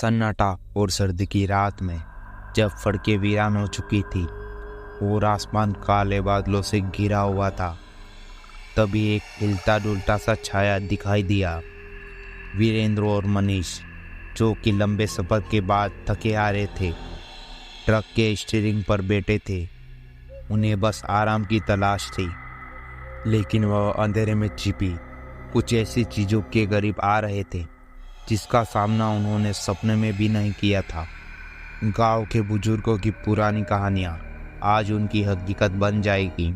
सन्नाटा और सर्दी की रात में जब सड़कें वीरान हो चुकी थी और आसमान काले बादलों से घिरा हुआ था, तभी एक हिलता डुलता सा छाया दिखाई दिया। वीरेंद्र और मनीष, जो कि लंबे सफर के बाद थके आ रहे थे, ट्रक के स्टीयरिंग पर बैठे थे। उन्हें बस आराम की तलाश थी, लेकिन वह अंधेरे में छिपी कुछ ऐसी चीज़ों के करीब आ रहे थे जिसका सामना उन्होंने सपने में भी नहीं किया था। गांव के बुजुर्गों की पुरानी कहानियाँ आज उनकी हकीकत बन जाएगी,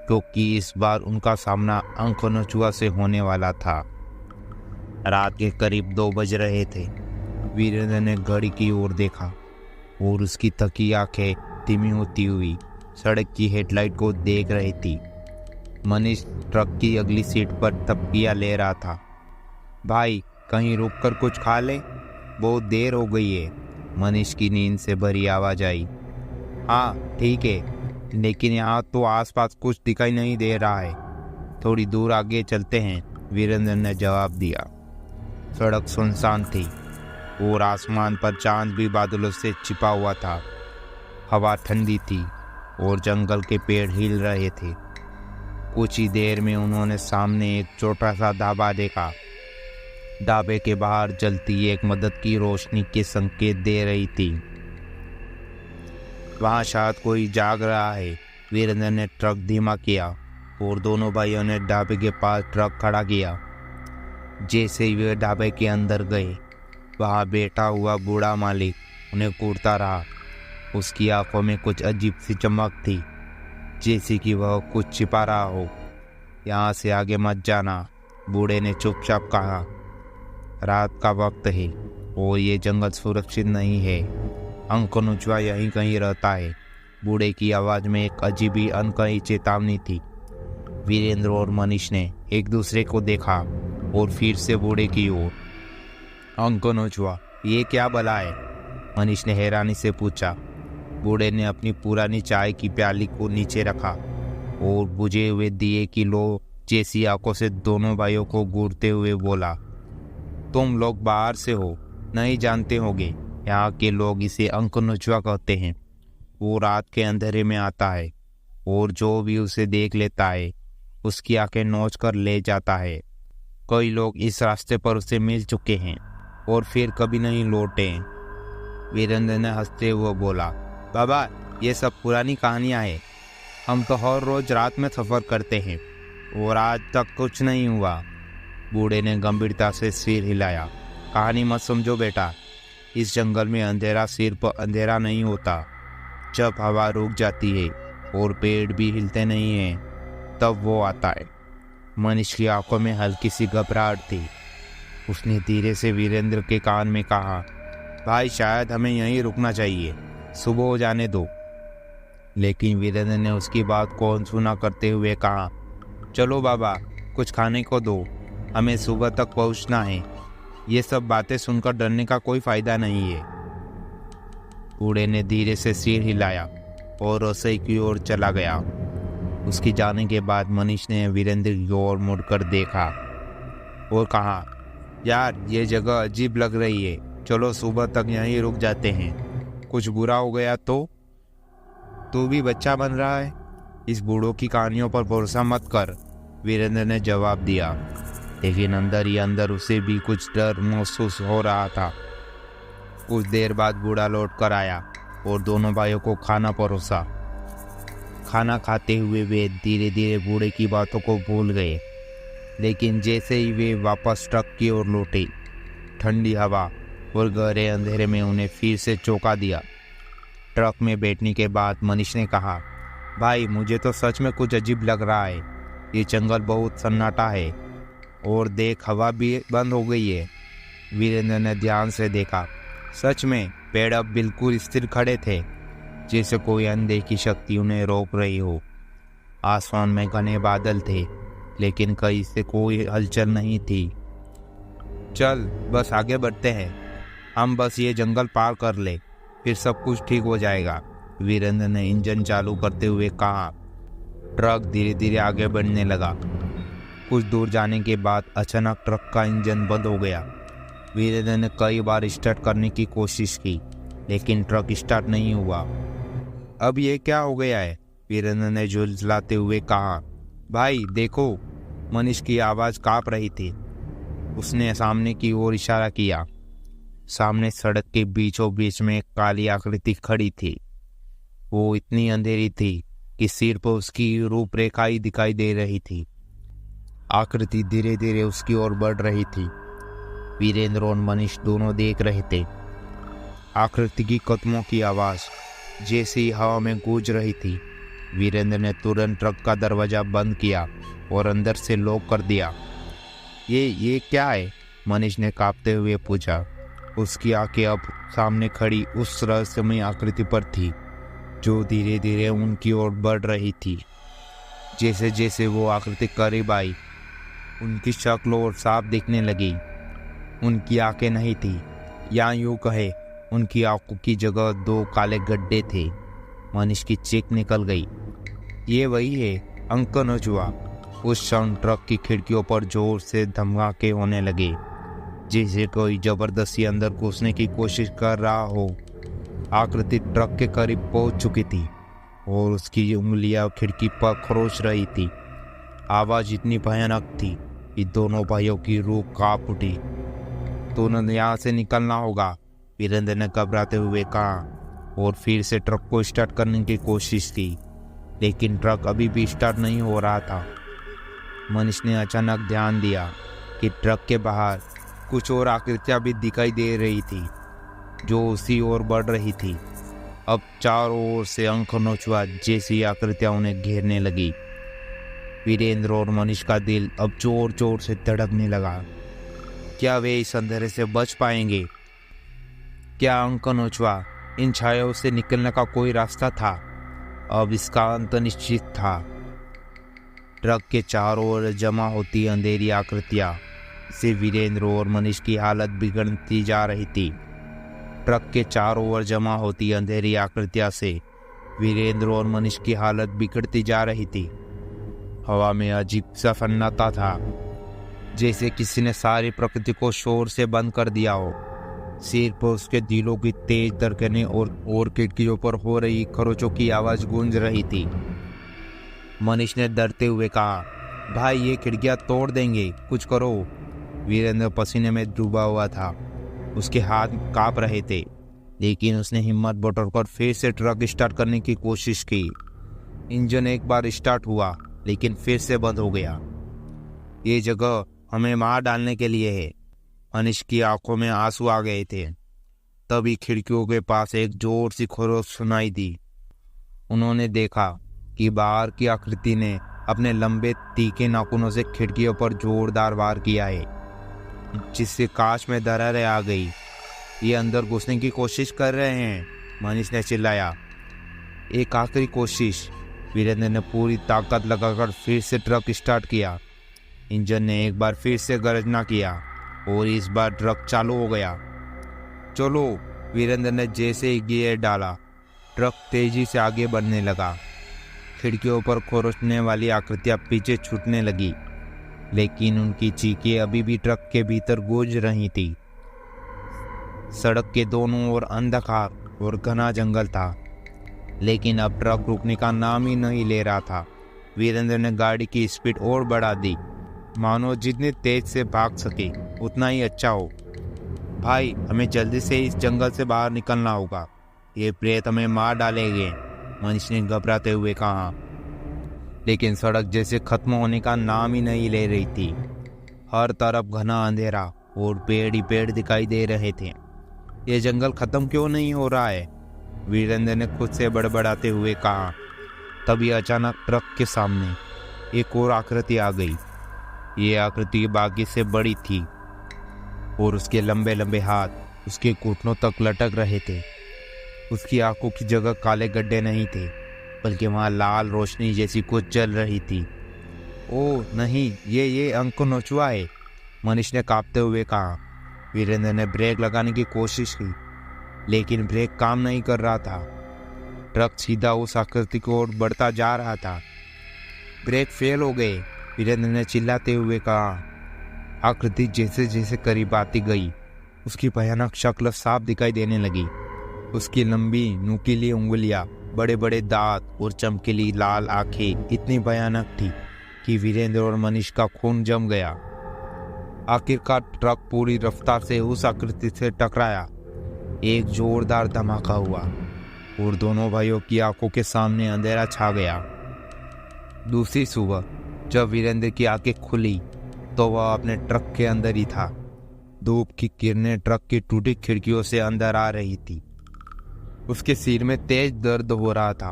क्योंकि इस बार उनका सामना अंक नचुआ से होने वाला था। रात के करीब 2 बज रहे थे। वीरेंद्र ने घड़ी की ओर देखा और उसकी थकी आंखें धीमी होती हुई सड़क की हेडलाइट को देख रही थी। मनीष ट्रक की अगली सीट पर तपकिया ले रहा था। भाई, कहीं रुककर कुछ खा ले, बहुत देर हो गई है। मनीष की नींद से भरी आवाज आई। हाँ ठीक है, लेकिन यहाँ तो आसपास कुछ दिखाई नहीं दे रहा है। थोड़ी दूर आगे चलते हैं, वीरेंद्र ने जवाब दिया। सड़क सुनसान थी और आसमान पर चांद भी बादलों से छिपा हुआ था। हवा ठंडी थी और जंगल के पेड़ हिल रहे थे। कुछ ही देर में उन्होंने सामने एक छोटा सा ढाबा देखा। ढाबे के बाहर जलती एक मदद की रोशनी के संकेत दे रही थी। वहां शायद कोई जाग रहा है। वीरेंद्र ने ट्रक धीमा किया और दोनों भाइयों ने ढाबे के पास ट्रक खड़ा किया। जैसे ही वे ढाबे के अंदर गए, वहां बैठा हुआ बूढ़ा मालिक उन्हें घूरता रहा। उसकी आंखों में कुछ अजीब सी चमक थी, जैसे कि वह कुछ छिपा रहा हो। यहाँ से आगे मत जाना, बूढ़े ने चुपचाप कहा। रात का वक्त है और ये जंगल सुरक्षित नहीं है। अंक नचुआ यहीं कहीं रहता है। बूढ़े की आवाज़ में एक अजीब ही अनकही चेतावनी थी। वीरेंद्र और मनीष ने एक दूसरे को देखा और फिर से बूढ़े की ओर। अंक नचुआ, ये क्या भला है? मनीष ने हैरानी से पूछा। बूढ़े ने अपनी पुरानी चाय की प्याली को नीचे रखा और बुझे हुए दिए की लो जैसी आंखों से दोनों भाइयों को घूरते हुए बोला, तुम लोग बाहर से हो, नहीं जानते होगे। यहाँ के लोग इसे अंक नचुआ कहते हैं। वो रात के अंधेरे में आता है और जो भी उसे देख लेता है उसकी आंखें नोच कर ले जाता है। कई लोग इस रास्ते पर उसे मिल चुके हैं और फिर कभी नहीं लौटे। वीरेंद्र ने हंसते हुए बोला, बाबा, ये सब पुरानी कहानियाँ हैं। हम तो हर रोज रात में सफ़र करते हैं और आज तक कुछ नहीं हुआ। बूढ़े ने गंभीरता से सिर हिलाया। कहानी मत समझो बेटा, इस जंगल में अंधेरा सिर्फ अंधेरा नहीं होता। जब हवा रुक जाती है और पेड़ भी हिलते नहीं हैं, तब वो आता है। मनीष की आंखों में हल्की सी घबराहट थी। उसने धीरे से वीरेंद्र के कान में कहा, भाई, शायद हमें यहीं रुकना चाहिए, सुबह हो जाने दो। लेकिन वीरेंद्र ने उसकी बात को अनसुना करते हुए कहा, चलो बाबा, कुछ खाने को दो, हमें सुबह तक पहुंचना है। ये सब बातें सुनकर डरने का कोई फायदा नहीं है। बूढ़े ने धीरे से सिर हिलाया और रसोई की ओर चला गया। उसकी जाने के बाद मनीष ने वीरेंद्र की ओर मुड़कर देखा और कहा, यार, ये जगह अजीब लग रही है। चलो सुबह तक यहीं रुक जाते हैं। कुछ बुरा हो गया तो? तू भी बच्चा बन रहा है, इस बूढ़ों की कहानियों पर भरोसा मत कर, वीरेंद्र ने जवाब दिया। लेकिन अंदर ही अंदर उसे भी कुछ डर महसूस हो रहा था। कुछ देर बाद बूढ़ा लौट कर आया और दोनों भाइयों को खाना परोसा। खाना खाते हुए वे धीरे धीरे बूढ़े की बातों को भूल गए। लेकिन जैसे ही वे वापस ट्रक की ओर लौटे, ठंडी हवा और गहरे अंधेरे में उन्हें फिर से चौंका दिया। ट्रक में बैठने के बाद मनीष ने कहा, भाई, मुझे तो सच में कुछ अजीब लग रहा है। ये जंगल बहुत सन्नाटा है और देख, हवा भी बंद हो गई है। वीरेंद्र ने ध्यान से देखा। सच में पेड़ अब बिल्कुल स्थिर खड़े थे, जैसे कोई अनदेखी शक्ति उन्हें रोक रही हो। आसमान में घने बादल थे, लेकिन कहीं से कोई हलचल नहीं थी। चल, बस आगे बढ़ते हैं। हम बस ये जंगल पार कर ले, फिर सब कुछ ठीक हो जाएगा, वीरेंद्र ने इंजन चालू करते हुए कहा। ट्रक धीरे धीरे आगे बढ़ने लगा। कुछ दूर जाने के बाद अचानक ट्रक का इंजन बंद हो गया वीरेंद्र ने कई बार स्टार्ट करने की कोशिश की, लेकिन ट्रक स्टार्ट नहीं हुआ। अब ये क्या हो गया है? वीरेंद्र ने झुलझलाते हुए कहा। भाई देखो, मनीष की आवाज़ कांप रही थी। उसने सामने की ओर इशारा किया। सामने सड़क के बीचों बीच में एक काली आकृति खड़ी थी। वो इतनी अंधेरी थी कि सिर पर उसकी रूपरेखा ही दिखाई दे रही थी। आकृति धीरे धीरे उसकी ओर बढ़ रही थी। वीरेंद्र और मनीष दोनों देख रहे थे। आकृति की कदमों की आवाज़ जैसे ही हवा में गूंज रही थी। वीरेंद्र ने तुरंत ट्रक का दरवाज़ा बंद किया और अंदर से लॉक कर दिया। ये क्या है? मनीष ने कांपते हुए पूछा। उसकी आंखें अब सामने खड़ी उस रहस्यमय आकृति पर थी, जो धीरे धीरे उनकी ओर बढ़ रही थी। जैसे जैसे वो आकृति करीब आई, उनकी शक्ल और साफ दिखने लगी। उनकी आंखें नहीं थी, या यूं कहे उनकी आंखों की जगह दो काले गड्ढे थे। मनीष की चीख निकल गई। ये वही है, अंकल नजुआ। उस क्षण ट्रक की खिड़कियों पर जोर से धमाके होने लगे, जैसे कोई जबरदस्ती अंदर घुसने की कोशिश कर रहा हो। आकृति ट्रक के करीब पहुंच चुकी थी और उसकी उंगलियां खिड़की पर खरोच रही थी। आवाज इतनी भयानक थी कि दोनों भाइयों की रूह कांप उठी। तुरंत यहाँ से निकलना होगा, वीरेंद्र ने घबराते हुए कहा और फिर से ट्रक को स्टार्ट करने की कोशिश की, लेकिन ट्रक अभी भी स्टार्ट नहीं हो रहा था। मनीष ने अचानक ध्यान दिया कि ट्रक के बाहर कुछ और आकृतियां भी दिखाई दे रही थी, जो उसी ओर बढ़ रही थी। अब चारों ओर से अंक नोचवा जैसी आकृतियां उन्हें घेरने लगी। वीरेंद्र और मनीष का दिल अब जोर जोर से धड़कने लगा। क्या वे इस अंधेरे से बच पाएंगे? क्या अंक नोचवा इन छायाओं से निकलने का कोई रास्ता था? अब इसका अंत निश्चित था। ट्रक के चारों ओर जमा होती अंधेरी आकृतियां से वीरेंद्र और मनीष की हालत बिगड़ती जा रही थी। ट्रक के चारों ओर जमा होती अंधेरी आकृतियां से वीरेंद्र और मनीष की हालत बिगड़ती जा रही थी। हवा में अजीब सा सन्नाटा था, जैसे किसी ने सारी प्रकृति को शोर से बंद कर दिया हो। सिर पर उसके दिलों की तेज धड़कनें और खिड़कियों पर हो रही खरोचों की आवाज गूंज रही थी। मनीष ने डरते हुए कहा, भाई ये खिड़कियां तोड़ देंगे, कुछ करो। वीरेंद्र पसीने में डूबा हुआ था। उसके हाथ कांप रहे थे, लेकिन उसने हिम्मत बटोरकर फिर से ट्रक स्टार्ट करने की कोशिश की। इंजन एक बार स्टार्ट हुआ, लेकिन फिर से बंद हो गया। ये जगह हमें मार डालने के लिए है। मनीष की आंखों में आंसू आ गए थे। तभी खिड़कियों के पास एक जोर सी खरोच सुनाई दी। उन्होंने देखा कि बाहर की आकृति ने अपने लंबे तीखे नाखूनों से खिड़कियों पर जोरदार वार किया है, जिससे कांच में दरारें आ गई। ये अंदर घुसने की कोशिश कर रहे हैं, मनीष ने चिल्लाया। एक आखिरी कोशिश। वीरेंद्र ने पूरी ताकत लगाकर फिर से ट्रक स्टार्ट किया। इंजन ने एक बार फिर से गर्जना किया और इस बार ट्रक चालू हो गया। चलो, वीरेंद्र ने जैसे ही गियर डाला, ट्रक तेजी से आगे बढ़ने लगा। खिड़कियों पर खरोचने वाली आकृतियां पीछे छूटने लगी, लेकिन उनकी चीखें अभी भी ट्रक के भीतर गूंज रही थी। सड़क के दोनों ओर अंधकार और घना जंगल था, लेकिन अब ट्रक रुकने का नाम ही नहीं ले रहा था। वीरेंद्र ने गाड़ी की स्पीड और बढ़ा दी, मानो जितनी तेज से भाग सके उतना ही अच्छा हो। भाई, हमें जल्दी से इस जंगल से बाहर निकलना होगा, ये प्रेत हमें मार डालेंगे, मनीष ने घबराते हुए कहा। लेकिन सड़क जैसे खत्म होने का नाम ही नहीं ले रही थी। हर तरफ घना अंधेरा और पेड़ ही पेड़ दिखाई दे रहे थे। ये जंगल खत्म क्यों नहीं हो रहा है? वीरेंद्र ने खुद से बड़बड़ाते हुए कहा। तभी अचानक ट्रक के सामने एक और आकृति आ गई। ये आकृति बाकी से बड़ी थी और उसके लंबे लंबे हाथ उसके घुटनों तक लटक रहे थे। उसकी आंखों की जगह काले गड्ढे नहीं थे, बल्कि वहाँ लाल रोशनी जैसी कुछ जल रही थी। ओह नहीं, ये अंक नोचुआ है, मनीष ने कांपते हुए कहा। वीरेंद्र ने ब्रेक लगाने की कोशिश की, लेकिन ब्रेक काम नहीं कर रहा था। ट्रक सीधा उस आकृति की ओर बढ़ता जा रहा था। ब्रेक फेल हो गए, वीरेंद्र ने चिल्लाते हुए कहा। आकृति जैसे जैसे करीब आती गई, उसकी भयानक शक्ल साफ दिखाई देने लगी। उसकी लंबी नुकीली उंगलियां, बड़े बड़े दांत और चमकीली लाल आंखें इतनी भयानक थी कि वीरेंद्र और मनीष का खून जम गया। आखिरकार ट्रक पूरी रफ्तार से उस आकृति से टकराया। एक जोरदार धमाका हुआ और दोनों भाइयों की आंखों के सामने अंधेरा छा गया। दूसरी सुबह जब वीरेंद्र की आंखें खुली तो वह अपने ट्रक के अंदर ही था। धूप की किरणें ट्रक की टूटी खिड़कियों से अंदर आ रही थी। उसके सिर में तेज दर्द हो रहा था।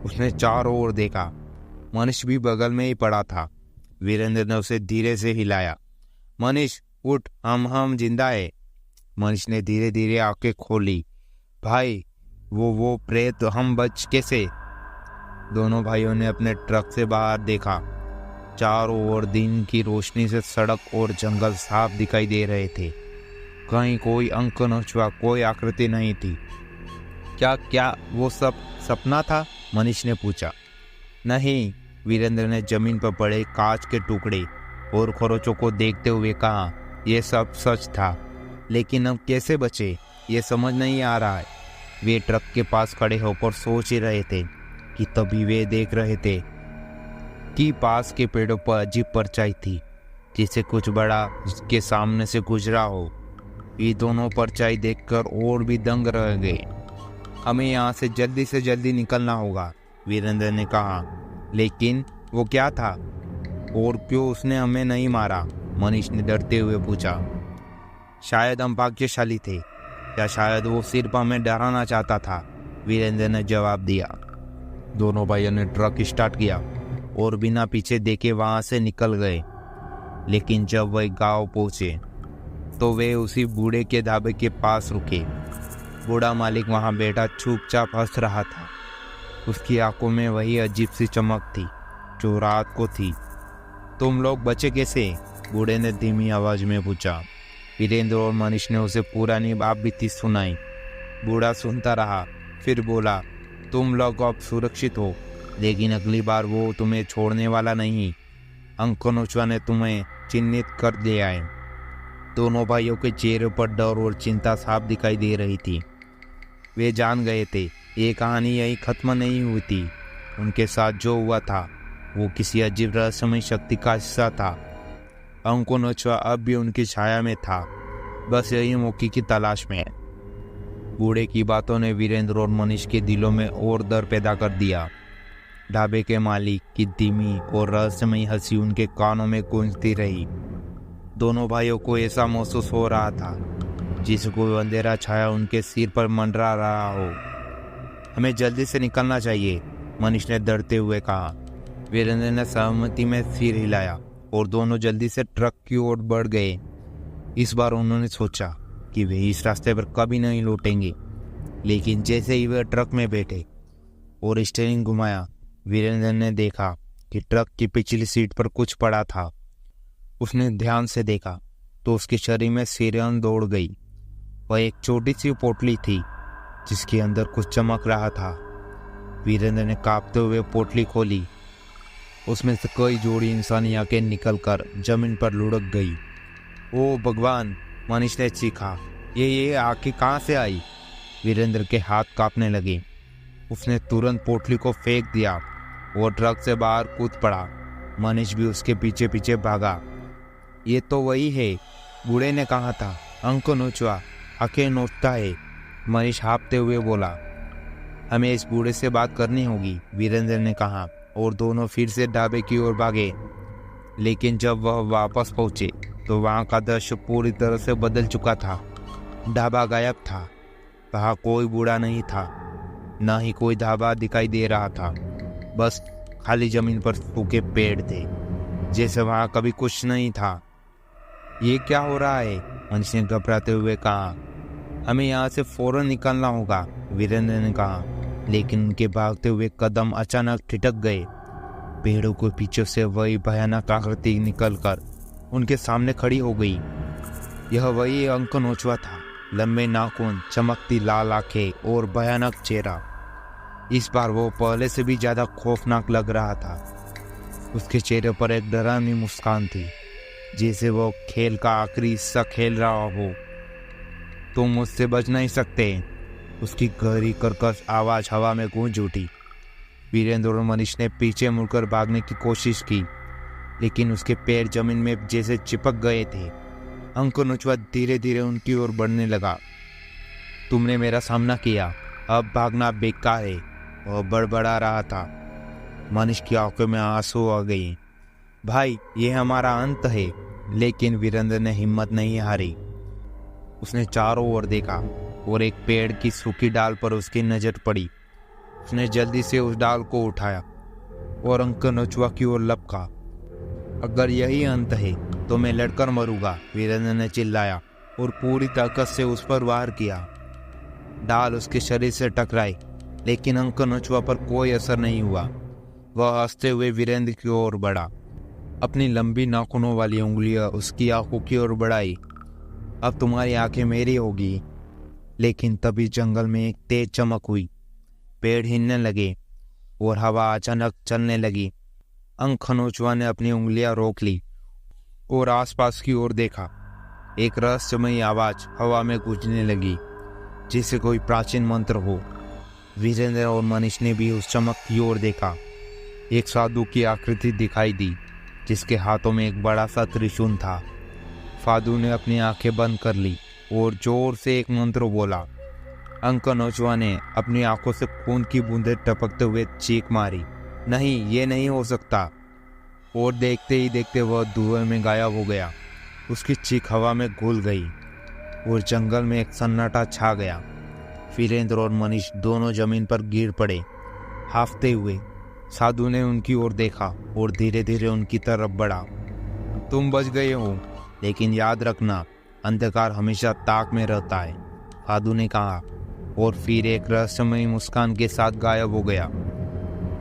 उसने चारों ओर देखा। मनीष भी बगल में ही पड़ा था। वीरेंद्र ने उसे धीरे से हिलाया। मनीष उठ, हम जिंदा है। मनीष ने धीरे धीरे आंखें खोली। भाई, वो प्रेत, हम बच कैसे? दोनों भाइयों ने अपने ट्रक से बाहर देखा। चारों ओर दिन की रोशनी से सड़क और जंगल साफ दिखाई दे रहे थे। कहीं कोई अंक नौछुआ, कोई आकृति नहीं थी। क्या वो सब सपना था? मनीष ने पूछा। नहीं, वीरेंद्र ने जमीन पर पड़े कांच के टुकड़े और खरोचों को देखते हुए कहा। यह सब सच था, लेकिन हम कैसे बचे ये समझ नहीं आ रहा है। वे ट्रक के पास खड़े होकर सोच ही रहे थे कि तभी वे देख रहे थे कि पास के पेड़ों पर अजीब परछाई थी, जिसे कुछ बड़ा उसके सामने से गुजरा हो। ये दोनों परछाई देखकर और भी दंग रह गए। हमें यहाँ से जल्दी निकलना होगा, वीरेंद्र ने कहा। लेकिन वो क्या था और क्यों उसने हमें नहीं मारा? मनीष ने डरते हुए पूछा। शायद हम भाग्यशाली थे, या शायद वो सिर्फ हमें डराना चाहता था, वीरेंद्र ने जवाब दिया। दोनों भाइयों ने ट्रक स्टार्ट किया और बिना पीछे देखे वहां से निकल गए। लेकिन जब वह गांव पहुंचे तो वे उसी बूढ़े के ढाबे के पास रुके। बूढ़ा मालिक वहां बैठा चुपचाप हंस रहा था। उसकी आंखों में वही अजीब सी चमक थी जो रात को थी। तुम लोग बचे कैसे? बूढ़े ने धीमी आवाज में पूछा। वीरेंद्र और मनीष ने उसे पुरानी बात बीती सुनाई। बूढ़ा सुनता रहा, फिर बोला, तुम लोग अब सुरक्षित हो, लेकिन अगली बार वो तुम्हें छोड़ने वाला नहीं। अंक नौछुआ ने तुम्हें चिन्हित कर दिया है। दोनों भाइयों के चेहरे पर डर और चिंता साफ दिखाई दे रही थी। वे जान गए थे ये कहानी यही खत्म नहीं हुई थी। उनके साथ जो हुआ था वो किसी अजीब रहस्यमय शक्ति का हिस्सा था। अंक नौछुआ अब भी उनकी छाया में था, बस यही मौके की तलाश में। बूढ़े की बातों ने वीरेंद्र और मनीष के दिलों में और डर पैदा कर दिया। ढाबे के मालिक की धीमी और रहस्यमयी हंसी उनके कानों में गूंजती रही। दोनों भाइयों को ऐसा महसूस हो रहा था जिसे कोई अंधेरा छाया उनके सिर पर मंडरा रहा हो। हमें जल्दी से निकलना चाहिए, मनीष ने डरते हुए कहा। वीरेंद्र ने सहमति में सिर हिलाया और दोनों जल्दी से ट्रक की ओर बढ़ गए। इस बार उन्होंने सोचा कि वे इस रास्ते पर कभी नहीं लौटेंगे। लेकिन जैसे ही वे ट्रक में बैठे और स्टीयरिंग घुमाया, वीरेंद्र ने देखा कि ट्रक की पिछली सीट पर कुछ पड़ा था। उसने ध्यान से देखा तो उसके शरीर में सिरन दौड़ गई। वह एक छोटी सी पोटली थी जिसके अंदर कुछ चमक रहा था। वीरेंद्र ने कांपते हुए पोटली खोली। उसमें से कई जोड़ी इंसानी आंखें निकलकर जमीन पर लुढ़क गई। ओ भगवान, मनीष ने चीखा। ये आंखें कहाँ से आई? वीरेंद्र के हाथ कांपने लगे। उसने तुरंत पोटली को फेंक दिया और ट्रक से बाहर कूद पड़ा। मनीष भी उसके पीछे पीछे भागा। ये तो वही है, बूढ़े ने कहा था। अंक नौछुआ आंखें नोचता है, मनीष हाँफते हुए बोला। हमें इस बूढ़े से बात करनी होगी, वीरेंद्र ने कहा, और दोनों फिर से ढाबे की ओर भागे। लेकिन जब वह वापस पहुंचे तो वहां का दृश्य पूरी तरह से बदल चुका था। ढाबा गायब था। वहां कोई बूढ़ा नहीं था, न ही कोई ढाबा दिखाई दे रहा था। बस खाली जमीन पर सूखे पेड़ थे, जैसे वहां कभी कुछ नहीं था। ये क्या हो रहा है? मनीष ने घबराते हुए कहा। हमें यहाँ से फौरन निकलना होगा, वीरेंद्र ने कहा। लेकिन उनके भागते हुए कदम अचानक ठिठक गए। पेड़ों के पीछे से वही भयानक आकृति निकलकर उनके सामने खड़ी हो गई। यह वही अंक नौछुआ था। लंबे नाखून, चमकती लाल आंखें और भयानक चेहरा। इस बार वो पहले से भी ज्यादा खौफनाक लग रहा था। उसके चेहरे पर एक डरावनी मुस्कान थी, जैसे वो खेल का आखिरी हिस्सा खेल रहा हो। तुम मुझसे बच नहीं सकते। उसकी गहरी कर्कश आवाज हवा में गूंज उठी। वीरेंद्र और मनीष ने पीछे मुड़कर भागने की कोशिश की, लेकिन उसके पैर जमीन में जैसे चिपक गए थे। अंक नोचवा धीरे धीरे उनकी ओर बढ़ने लगा। तुमने मेरा सामना किया, अब भागना बेकार है, वह बड़बड़ा रहा था। मनीष की आंखों में आंसू आ गए। भाई, ये हमारा अंत है। लेकिन वीरेंद्र ने हिम्मत नहीं हारी। उसने चारों ओर देखा और एक पेड़ की सूखी डाल पर उसकी नजर पड़ी। उसने जल्दी से उस डाल को उठाया और अंक नोचवा की ओर लपका। अगर यही अंत है तो मैं लड़कर मरूंगा, वीरेंद्र ने चिल्लाया और पूरी ताकत से उस पर वार किया। डाल उसके शरीर से टकराई, लेकिन अंक नोचवा पर कोई असर नहीं हुआ। वह हंसते हुए वीरेंद्र की ओर बढ़ा, अपनी लंबी नाखूनों वाली उंगलियां उसकी आंखों की ओर बढ़ाई। अब तुम्हारी आंखें मेरी होगी। लेकिन तभी जंगल में एक तेज चमक हुई। पेड़ हिलने लगे और हवा अचानक चलने लगी। अंक नोचवा ने अपनी उंगलियां रोक ली और आसपास की ओर देखा। एक रहस्यमयी आवाज हवा में गूंजने लगी, जैसे कोई प्राचीन मंत्र हो। वीरेंद्र और मनीष ने भी उस चमक की ओर देखा। एक साधु की आकृति दिखाई दी, जिसके हाथों में एक बड़ा सा त्रिशूल था। साधु ने अपनी आंखें बंद कर ली और जोर से एक मंत्र बोला। अंक नोचवा ने अपनी आंखों से खून की बूंदें टपकते हुए चीख मारी, नहीं, ये नहीं हो सकता। और देखते ही देखते वह धुएं में गायब हो गया। उसकी चीख हवा में घुल गई और जंगल में एक सन्नाटा छा गया। वीरेंद्र और मनीष दोनों जमीन पर गिर पड़े, हांफते हुए। साधु ने उनकी ओर देखा और धीरे धीरे उनकी तरफ बढ़ा। तुम बच गए हो, लेकिन याद रखना, अंधकार हमेशा ताक में रहता है, साधु ने कहा, और फिर एक रहस्यमयी मुस्कान के साथ गायब हो गया।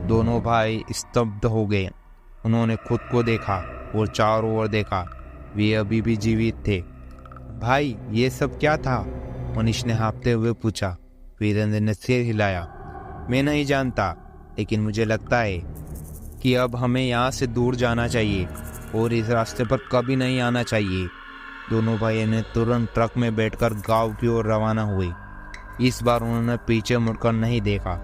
दोनों भाई स्तब्ध हो गए। उन्होंने खुद को देखा और चारों ओर देखा। वे अभी भी जीवित थे। भाई, ये सब क्या था? मनीष ने हाँफते हुए पूछा। वीरेंद्र ने सिर हिलाया। मैं नहीं जानता, लेकिन मुझे लगता है कि अब हमें यहाँ से दूर जाना चाहिए और इस रास्ते पर कभी नहीं आना चाहिए। दोनों भाइयों ने तुरंत ट्रक में बैठकर गांव की ओर रवाना हुए। इस बार उन्होंने पीछे मुड़कर नहीं देखा।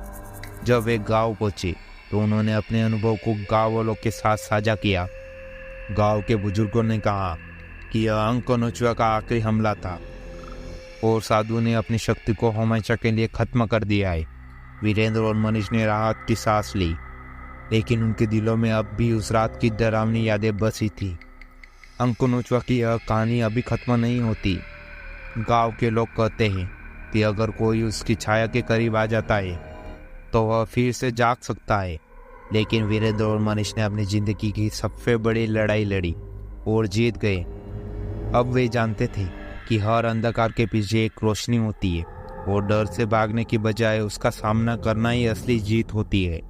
जब वे गांव पहुंचे तो उन्होंने अपने अनुभव को गांव वालों के साथ साझा किया। गांव के बुजुर्गों ने कहा कि यह अंक नोचवा का आखिरी हमला था और साधु ने अपनी शक्ति को हमेशा के लिए खत्म कर दिया है। वीरेंद्र और मनीष ने राहत की सांस ली, लेकिन उनके दिलों में अब भी उस रात की डरावनी यादें बसी थी। अंक नोचवा की यह कहानी अभी खत्म नहीं होती। गांव के लोग कहते हैं कि अगर कोई उसकी छाया के करीब आ जाता है तो वह फिर से जाग सकता है। लेकिन वीरेंद्र और मनीष ने अपनी जिंदगी की सबसे बड़ी लड़ाई लड़ी और जीत गए। अब वे जानते थे कि हर अंधकार के पीछे एक रोशनी होती है और डर से भागने की बजाय उसका सामना करना ही असली जीत होती है।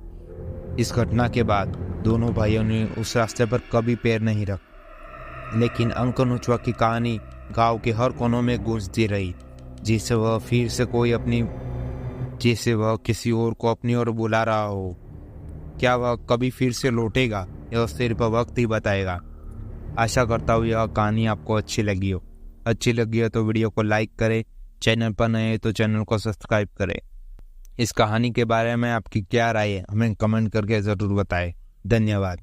इस घटना के बाद दोनों भाइयों ने उस रास्ते पर कभी पैर नहीं रखा। लेकिन अंक नोचवा की कहानी गांव के हर कोनों में गूंजती रही, जिसे वह किसी और को अपनी ओर बुला रहा हो। क्या वह कभी फिर से लौटेगा, यह सिर्फ वक्त ही बताएगा। आशा करता हूँ यह कहानी आपको अच्छी लगी हो तो वीडियो को लाइक करें, चैनल पर नए हैं तो चैनल को सब्सक्राइब करें। इस कहानी के बारे में आपकी क्या राय है, हमें कमेंट करके ज़रूर बताएं। धन्यवाद।